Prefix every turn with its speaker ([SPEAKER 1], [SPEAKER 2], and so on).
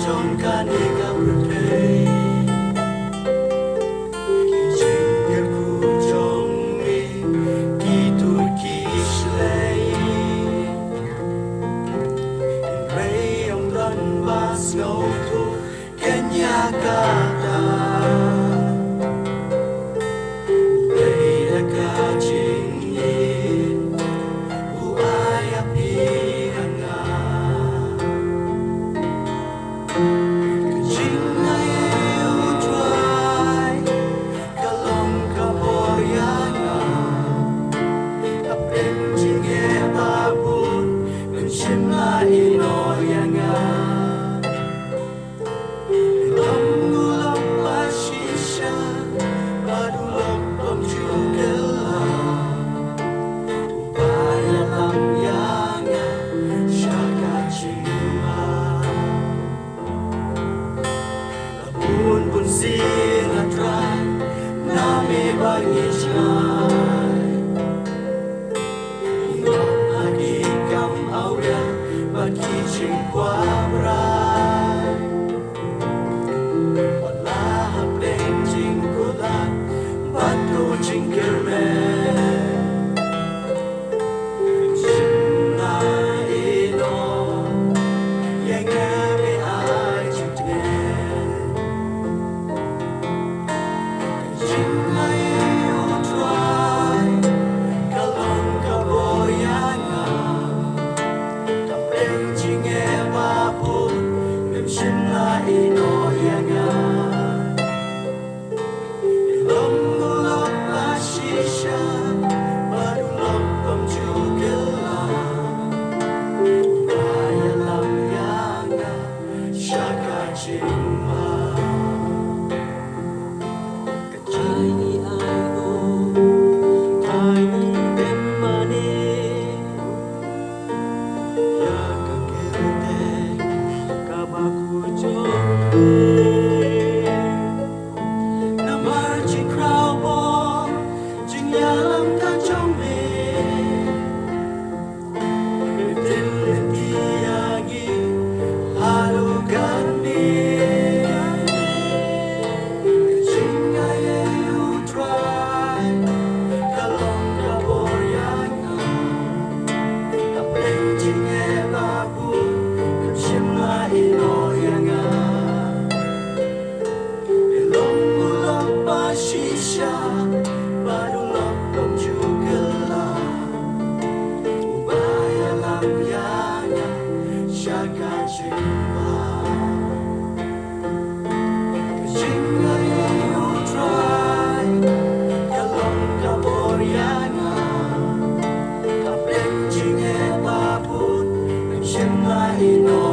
[SPEAKER 1] trong cả nơi gặp đây chính cái khu trong mình kỳ tu kỳ slay in ray ông run bas ngâu thu Kenya kata ray đã cả chính nhiên u ai api Sing a try, na me bangis ngai. Ngọc hagi kam auya, bagi ching qua brai. Wala hapeng ching kulat, batu ching kermen. Sina ino, yang ame ai chute. Ino